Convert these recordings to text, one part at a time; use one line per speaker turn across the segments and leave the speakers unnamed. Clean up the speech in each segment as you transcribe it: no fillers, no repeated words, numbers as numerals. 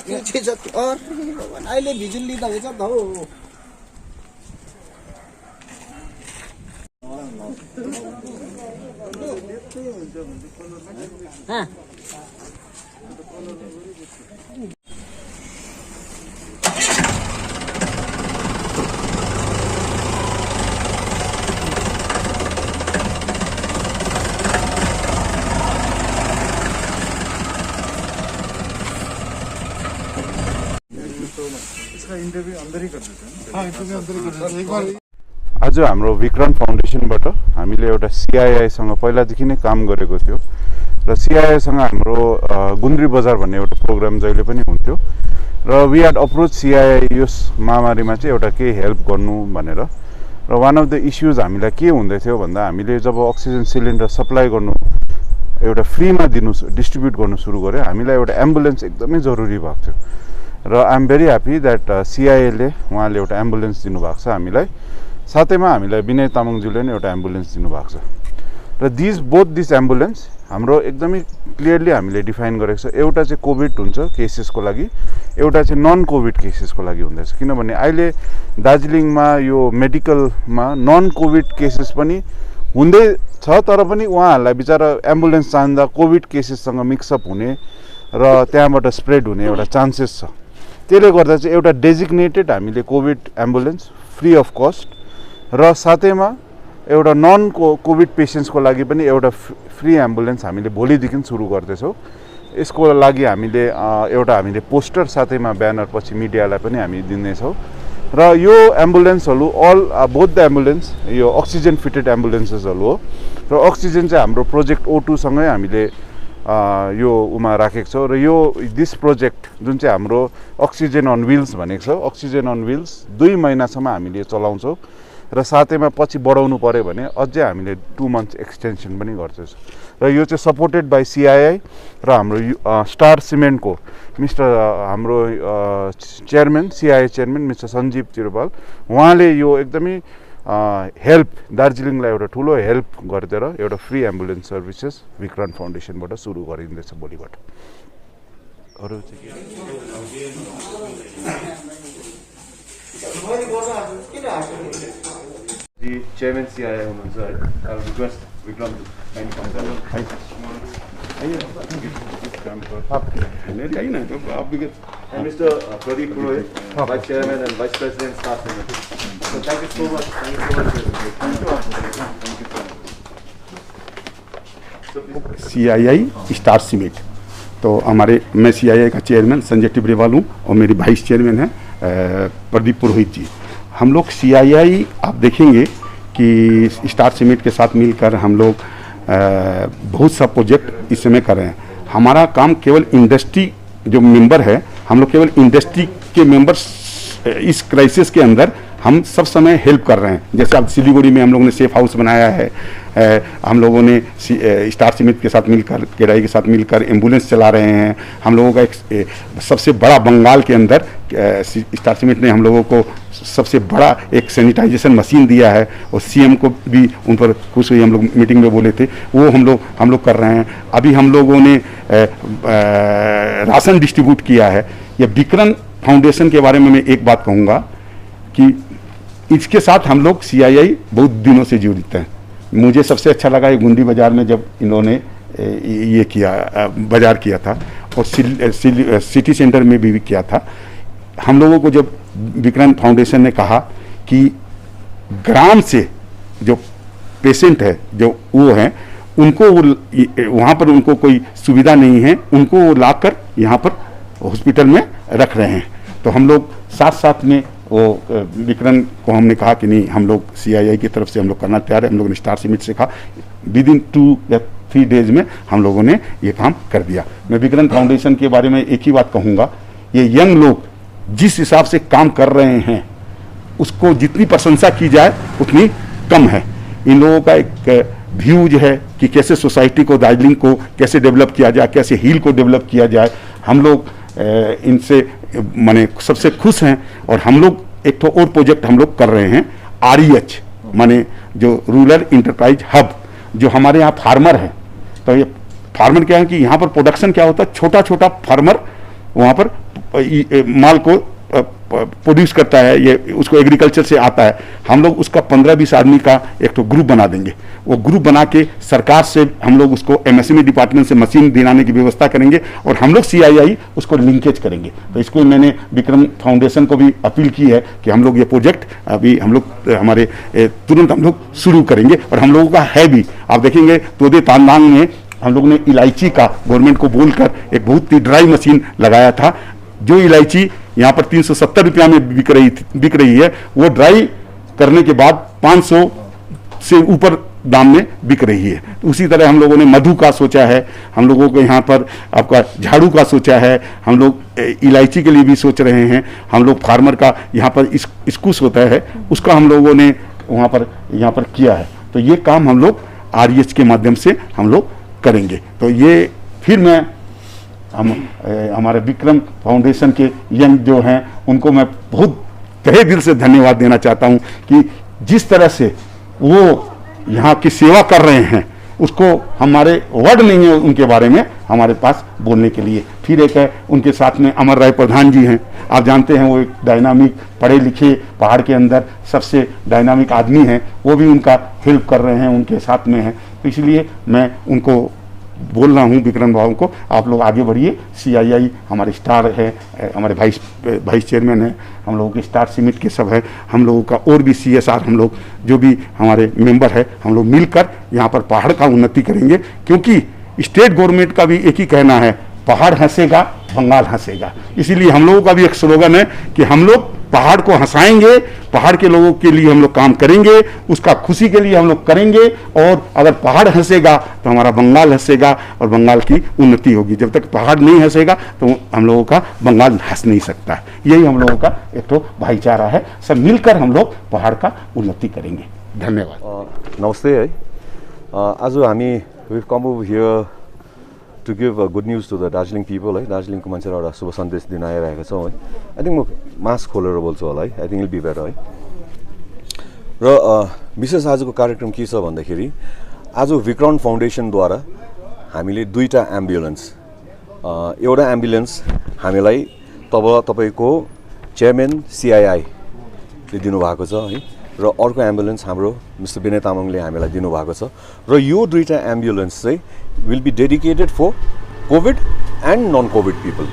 त्यो चाहिँ जति अहिले बिजुली त हुन्छ त हो
आज हाम्रो विक्रम फाउन्डेसनबाट हामीले एउटा सिआइआईसँग पहिलादेखि नै काम गरेको थियो र सिआइआईसँग हाम्रो गुन्द्री बजार भन्ने एउटा प्रोग्राम जहिले पनि हुन्थ्यो र वी ह्याड अप्रोच सिआइआई यस महामारीमा चाहिँ एउटा केही हेल्प गर्नु भनेर र वान अफ द इस्युज हामीलाई के हुँदै थियो भन्दा हामीले जब अक्सिजन सिलिन्डर सप्लाई गर्नु एउटा फ्रीमा डिस्ट्रिब्युट गर्नु सुरु गर्यो हामीलाई एउटा एम्बुलेन्स एकदमै जरुरी भएको थियो र I am very happy that सिआइएले उहाँले एउटा एम्बुलेन्स दिनुभएको छ हामीलाई साथैमा हामीलाई विनय तामाङज्यूले नै एउटा एम्बुलेन्स दिनुभएको छ र बोथ दिस एम्बुलेन्स हाम्रो एकदमै क्लियरली हामीले डिफाइन गरेको छ एउटा चाहिँ कोभिड हुन्छ केसेसको लागि एउटा चाहिँ नन कोभिड केसेसको लागि हुँदैछ किनभने अहिले दार्जिलिङमा यो मेडिकलमा नन कोभिड केसेस पनि हुँदै छ तर पनि उहाँहरूलाई बिचारा एम्बुलेन्स चाहँदा कोभिड केसेससँग मिक्सअप हुने र त्यहाँबाट स्प्रेड हुने एउटा चान्सेस छ त्यसले गर्दा चाहिँ एउटा डेजिग्नेटेड हामीले covid ambulance free of cost र साथैमा एउटा नन कोभिड पेसेन्ट्सको लागि पनि एउटा फ्री एम्बुलेन्स हामीले भोलिदेखि सुरु गर्दैछौँ यसको लागि हामीले पोस्टर साथैमा ब्यानर पछि मिडियालाई पनि हामी दिनेछौँ र यो एम्बुलेन्सहरू बोथ द एम्बुलेन्स यो अक्सिजन फिटेड एम्बुलेन्सेसहरू हो र अक्सिजन चाहिँ हाम्रो प्रोजेक्ट O2 सँगै हामीले यो उमा राखेको छौँ र यो दिस प्रोजेक्ट जुन चाहिँ हाम्रो अक्सिजन अन व्हील्स भनेको छ अक्सिजन अन व्हील्स 2 महिनासम्म हामीले चलाउँछौँ र साथैमा पछि बढाउनु पर्यो भने अझै हामीले 2 मन्थ्स एक्सटेन्सन पनि गर्छौँ र यो चाहिँ सपोर्टेड बाई सिआइआई र हाम्रो स्टार सिमेन्टको हाम्रो चेयरम्यान सिआइआई चेयरम्यान मिस्टर सञ्जीव तिरुपाल उहाँले यो एकदमै हेल्प दार्जिलिङलाई एउटा ठुलो हेल्प गरिदिएर एउटा फ्री एम्बुलेन्स सर्भिसेस विक्रम फाउन्डेसनबाट सुरु गरिँदैछ भोलिबाट अरू चाहिँ
चेयरमैन CII हुनुहुन्छ है I would request Vikram to kindly come down. And Mr. Pradeep Purohit, Vice Chairman and Vice President Staff Member. So thank you so much. Thank you so much.
CII star cement तो मैं CII का chairman Sanjay Tibrewal हूँ और मेरी वाइस chairman है प्रदीप पुरोहित जी। हम लोग CII आप देखेंगे कि स्टार सीमेंट के साथ मिलकर हम लोग बहुत सा प्रोजेक्ट इस समय कर रहे हैं। हमारा काम केवल इंडस्ट्री जो मेंबर है हम लोग केवल इंडस्ट्री के मेंबर्स इस क्राइसिस के अंदर हम सब समय हेल्प कर रहे हैं। जैसे अब सिलीगुड़ी में हम लोगों ने सेफ हाउस बनाया है, हम लोगों ने स्टार सीमेंट के साथ मिलकर केराई के साथ मिलकर एम्बुलेंस चला रहे हैं। हम लोगों का एक सबसे बड़ा बंगाल के अंदर स्टार सीमेंट ने हम लोगों को सबसे बड़ा एक सैनिटाइजेशन मशीन दिया है और CM को भी उन पर खुश हुई, हम लोग मीटिंग में बोले थे, वो हम लोग कर रहे हैं। अभी हम लोगों ने राशन डिस्ट्रीब्यूट किया है। ये विक्रम फाउंडेशन के बारे में मैं एक बात कहूँगा कि इसके साथ हम लोग CII बहुत दिनों से जुड़ते हैं। मुझे सबसे अच्छा लगा ये गुंडी बाज़ार में जब इन्होंने ये किया बाज़ार किया था और सिटी सेंटर में भी किया था। हम लोगों को जब विक्रम फाउंडेशन ने कहा कि ग्राम से जो पेशेंट है जो वो हैं उनको वहाँ पर उनको कोई सुविधा नहीं है, उनको वो लाकर यहाँ पर हॉस्पिटल में रख रहे हैं। तो हम लोग साथ साथ में वो विक्रम को हमने कहा कि नहीं, हम लोग CII की तरफ से हम लोग करना तैयार है। हम लोगों ने स्टार सीमेंट से कहा विदिन 2 या 3 डेज में हम लोगों ने ये काम कर दिया। मैं विक्रम फाउंडेशन के बारे में एक ही बात कहूँगा, ये यंग लोग जिस हिसाब से काम कर रहे हैं उसको जितनी प्रशंसा की जाए उतनी कम है। इन लोगों का एक व्यूज है कि कैसे सोसाइटी को दार्जिलिंग को कैसे डेवलप किया जाए, कैसे हिल को डेवलप किया जाए। हम लोग इनसे माने सबसे खुश हैं और हम लोग एक तो और प्रोजेक्ट हम लोग कर रहे हैं REH माने जो रूरल इंटरप्राइज हब, जो हमारे यहाँ फार्मर है। तो ये फार्मर क्या है कि यहाँ पर प्रोडक्शन क्या होता है, छोटा छोटा फार्मर वहाँ पर माल को प्रोड्यूस करता है, ये उसको एग्रीकल्चर से आता है, हम लोग उसका 15-20 आदमी का एक तो ग्रुप बना देंगे। वो ग्रुप बना के सरकार से हम लोग उसको एमएसएमई डिपार्टमेंट से मशीन दिलाने की व्यवस्था करेंगे और हम लोग CII उसको लिंकेज करेंगे। तो इसको मैंने विक्रम फाउंडेशन को भी अपील की है कि हम लोग ये प्रोजेक्ट अभी हम लोग हमारे तुरंत हम लोग शुरू करेंगे और हम लोगों का है भी। आप देखेंगे तोदे तांडांग में हम लोग ने इलायची का गवर्नमेंट को बोलकर एक बहुत ही ड्राई मशीन लगाया था। जो इलायची यहाँ पर 370 रुपया में बिक रही है, वो ड्राई करने के बाद 500 से ऊपर दाम में बिक रही है। उसी तरह हम लोगों ने मधु का सोचा है, हम लोगों को यहाँ पर आपका झाड़ू का सोचा है, हम लोग इलायची के लिए भी सोच रहे हैं, हम लोग फार्मर का यहाँ पर स्कूस होता है उसका हम लोगों ने वहाँ पर यहाँ पर किया है। तो ये काम हम लोग REH के माध्यम से हम लोग करेंगे। तो ये फिर मैं हमारे विक्रम फाउंडेशन के यंग जो हैं उनको मैं बहुत तहे दिल से धन्यवाद देना चाहता हूं कि जिस तरह से वो यहाँ की सेवा कर रहे हैं उसको हमारे वर्ड नहीं है उनके बारे में हमारे पास बोलने के लिए। फिर एक है उनके साथ में अमर राय प्रधान जी हैं, आप जानते हैं वो एक डायनामिक पढ़े लिखे पहाड़ के अंदर सबसे डायनामिक आदमी हैं, वो भी उनका हेल्प कर रहे हैं, उनके साथ में हैं। तो इसलिए मैं उनको बोल रहा हूँ विक्रम बाबू को, आप लोग आगे बढ़िए। CII हमारे स्टार है, हमारे वाइस चेयरमैन है, हम लोगों के स्टार सीमिट के सब है, हम लोगों का और भी CSR हम लोग जो भी हमारे मेंबर है हम लोग मिलकर यहाँ पर पहाड़ का उन्नति करेंगे। क्योंकि स्टेट गवर्नमेंट का भी एक ही कहना है, पहाड़ हंसेगा बंगाल हंसेगा। इसीलिए हम लोगों का भी एक स्लोगन है कि हम लोग पहाड़ को हंसाएंगे, पहाड़ के लोगों के लिए हम लोग काम करेंगे, उसका खुशी के लिए हम लोग करेंगे। और अगर पहाड़ हंसेगा तो हमारा बंगाल हंसेगा और बंगाल की उन्नति होगी। जब तक पहाड़ नहीं हंसेगा तो हम लोगों का बंगाल हंस नहीं सकता। यही हम लोगों का एक तो भाईचारा है, सब मिलकर हम लोग पहाड़ का उन्नति करेंगे। धन्यवाद।
नमस्ते है। आज हामी we come over here to give good news to the Darjeeling people है। दार्जिलिङको मान्छेलाई एउटा शुभ सन्देश दिन आइरहेको छौँ है। आई थिङ्क म मास्क खोलेर बोल्छु होला है, I think it'll be better है। र विशेष आजको कार्यक्रम के छ भन्दाखेरि आज विक्रम फाउन्डेसनद्वारा हामीले 2टा एम्बुलेन्स, एउटा एम्बुलेन्स हामीलाई तपाईँको चेयरम्यान CII ले दिनुभएको छ है, र अर्को एम्बुलेन्स हाम्रो मिस्टर विनय तामाङले हामीलाई दिनुभएको छ। र यो 2टा एम्बुलेन्स चाहिँ will be dedicated for COVID and non COVID people.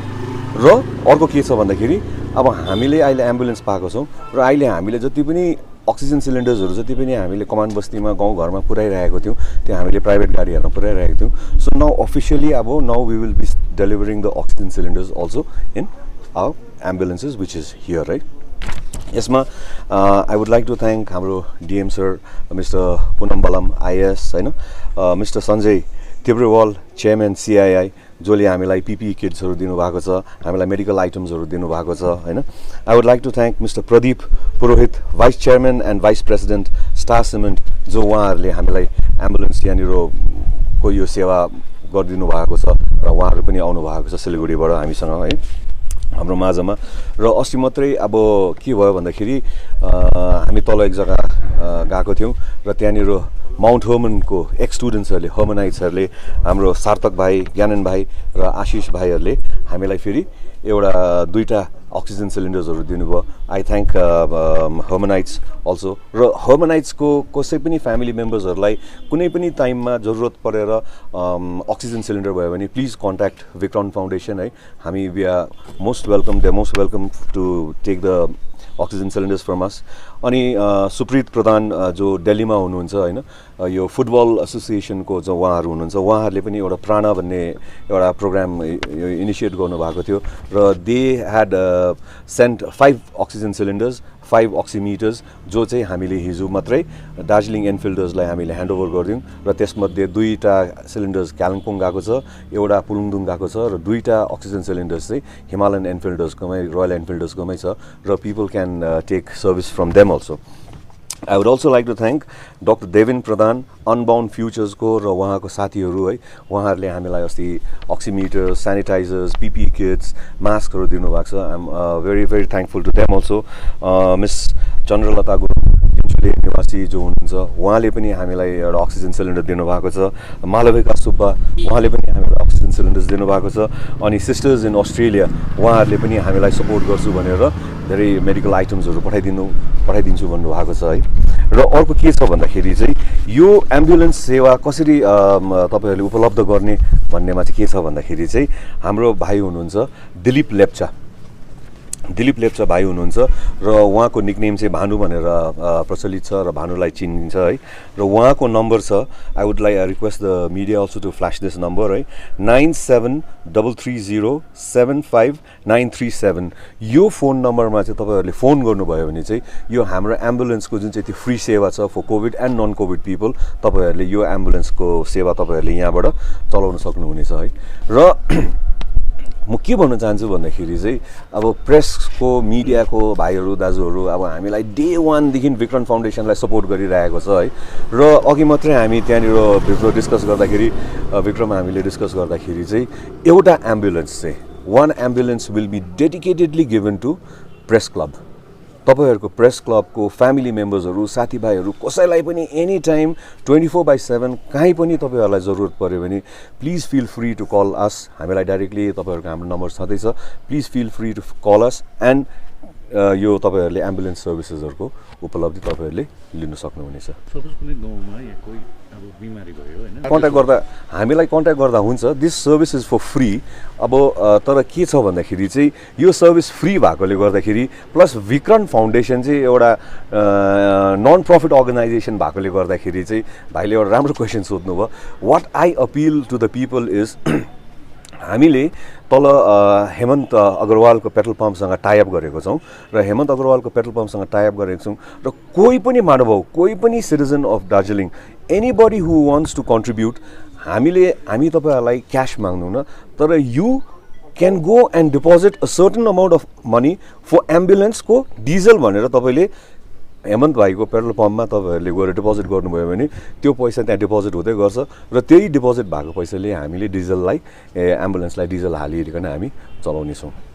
र अर्को के छ भन्दाखेरि अब हामीले अहिले एम्बुलेन्स पाएको छौँ र अहिले हामीले जति पनि अक्सिजन सिलिन्डर्सहरू जति पनि हामीले कमान बस्तीमा गाउँघरमा पुऱ्याइरहेको थियौँ त्यो हामीले प्राइभेट गाडीहरूमा पुऱ्याइरहेको थियौँ। सो नाउ अफिसियली अब now we will be delivering the oxygen cylinders also in our ambulances which is here right. यसमा I would like to thank हाम्रो DM sir mister Punambalam IAS होइन, mister Sanjay Tibrewal chairman CII जसले हामीलाई PPE किट्सहरू दिनुभएको छ, हामीलाई मेडिकल आइटम्सहरू दिनुभएको छ होइन। I would like to thank Mister Pradeep Purohit vice chairman and vice president Star Cement जो उहाँहरूले हामीलाई एम्बुलेन्स यहाँनिरको यो सेवा गरिदिनु भएको छ र उहाँहरू पनि आउनु भएको छ सिलगढीबाट हामीसँग है हाम्रो माझमा। र अस्ति मात्रै अब के भयो भन्दाखेरि हामी तल एक जग्गा गएको थियौँ र त्यहाँनिर माउन्ट हर्मनको एक्स स्टुडेन्ट्सहरूले हर्मनाइट्सहरूले हाम्रो सार्थक भाइ, ज्ञानन भाइ र आशिष भाइहरूले हामीलाई फेरि एउटा 2टा अक्सिजन सिलिन्डर्सहरू दिनुभयो। आई थ्याङ्क हर्मनाइट्स अल्सो। र हर्मनाइट्सको कसै पनि फ्यामिली मेम्बर्सहरूलाई कुनै पनि टाइममा जरुरत परेर अक्सिजन सिलिन्डर भयो भने प्लिज कन्ट्याक्ट विक्रम फाउन्डेसन है। हामी we are most welcome to take the oxygen cylinders from us. अनि सुप्रित प्रधान जो दिल्लीमा हुनुहुन्छ होइन, यो फुटबल एसोसिएसनको जो उहाँहरू हुनुहुन्छ उहाँहरूले पनि एउटा प्राणा भन्ने एउटा प्रोग्राम इनिसिएट गर्नुभएको थियो र दे ह्याड सेन्ट 5 अक्सिजन सिलिन्डर्स 5 अक्सिमिटर्स जो चाहिँ हामीले हिजो मात्रै दार्जिलिङ एनफिल्डर्सलाई हामीले ह्यान्डओभर गरिदियौँ र त्यसमध्ये 2टा सिलिन्डर्स कालिम्पोङ गएको छ, एउटा पुलुङदुङ गएको छ र 2टा अक्सिजन सिलिन्डर्स चाहिँ हिमालयन एनफिल्डर्सकोमै रोयल एनफिल्डर्सकोमै छ र people can take service from them also. I would also like to thank Dr. Devin Pradhan, Unbound Futures को र उहाँको साथीहरू है, उहाँहरूले हामीलाई अस्ति अक्सिमिटर्स, सैनिटाइजर्स, PPE किट्स, मास्कहरू दिनुभएको छ। I am very thankful to them also. Miss Chandralata Gurung चिन्चुले निवासी जो हुनुहुन्छ उहाँले पनि हामीलाई एउटा अक्सिजन सिलिन्डर दिनुभएको छ। मालविका सुब्बा उहाँले पनि हामीलाई अक्सिजन सिलिन्डर्स दिनुभएको छ। अनि सिस्टर्स इन अस्ट्रेलिया उहाँहरूले पनि हामीलाई सपोर्ट गर्छु भनेर धेरै मेडिकल आइटम्सहरू पठाइदिन्छु भन्नुभएको छ है। र अर्को के छ भन्दाखेरि चाहिँ यो एम्बुलेन्स सेवा कसरी तपाईँहरूले उपलब्ध गर्ने भन्नेमा चाहिँ के छ भन्दाखेरि चाहिँ हाम्रो भाइ हुनुहुन्छ दिलीप लेप्चा भाइ हुनुहुन्छ र उहाँको निकनेम चाहिँ भानु भनेर प्रचलित छ र भानुलाई चिनिन्छ है। र उहाँको नम्बर छ, I would like request the media also to flash this number है, 9733075937। यो फोन नम्बरमा चाहिँ तपाईँहरूले फोन गर्नुभयो भने चाहिँ यो हाम्रो एम्बुलेन्सको जुन चाहिँ त्यो फ्री सेवा छ for COVID and non COVID people, तपाईँहरूले यो एम्बुलेन्सको सेवा तपाईँहरूले यहाँबाट चलाउन सक्नुहुनेछ है। र म के भन्न चाहन्छु भन्दाखेरि चाहिँ अब प्रेसको मिडियाको भाइहरू दाजुहरू अब हामीलाई डे 1 देखि विक्रम फाउन्डेसनलाई सपोर्ट गरिरहेको छ है। र अघि मात्रै हामी त्यहाँनिर हामीले डिस्कस गर्दाखेरि चाहिँ एउटा एम्बुलेन्स चाहिँ 1 ambulance will be dedicatedly given to press club. तपाईहरूको प्रेस क्लबको फ्यामिली मेम्बर्सहरू साथीभाइहरू कसैलाई पनि एनी टाइम 24/7 कहीँ पनि तपाईँहरूलाई जरुरत पऱ्यो भने please feel free to call us. हामीलाई डाइरेक्टली तपाईँहरूको हाम्रो नम्बर छँदैछ, please feel free to call us and यो तपाईँहरूले एम्बुलेन्स सर्भिसेसहरूको उपलब्धि तपाईँहरूले लिन सक्नुहुनेछ।
सपोज कुनै गाउँमा या कोही अब बिमारी भयो हैन,
हामीलाई कन्ट्याक्ट गर्दा हुन्छ। This service is for free. अब तर के छ भन्दाखेरि चाहिँ यो सर्भिस फ्री भएकोले गर्दाखेरि प्लस विक्रम फाउन्डेसन चाहिँ एउटा नन प्रफिट अर्गनाइजेसन भएकोले गर्दाखेरि चाहिँ भाइले एउटा राम्रो क्वेसन सोध्नुभयो। What I appeal to the people is हामीले तल हेमन्त अग्रवालको पेट्रोल पम्पसँग टाइअप गरेको छौँ र हेमन्त अग्रवालको पेट्रोल पम्पसँग टाइअप गरेको छौँ र कोही पनि महानुभाव, कोही पनि citizen of Darjeeling, anybody who wants to contribute, हामी तपाईँहरूलाई क्यास माग्नुहुन्न, तर you can go and deposit a certain amount of money for एम्बुलेन्सको डिजल भनेर तपाईँले हेमन्त भाइको पेट्रोल पम्पमा तपाईँहरूले गएर डिपोजिट गर्नुभयो भने त्यो पैसा त्यहाँ डिपोजिट हुँदै गर्छ र त्यही डिपोजिट भएको पैसाले हामीले डिजललाई एम्बुलेन्सलाई डिजल हालिकन हामी चलाउनेछौँ।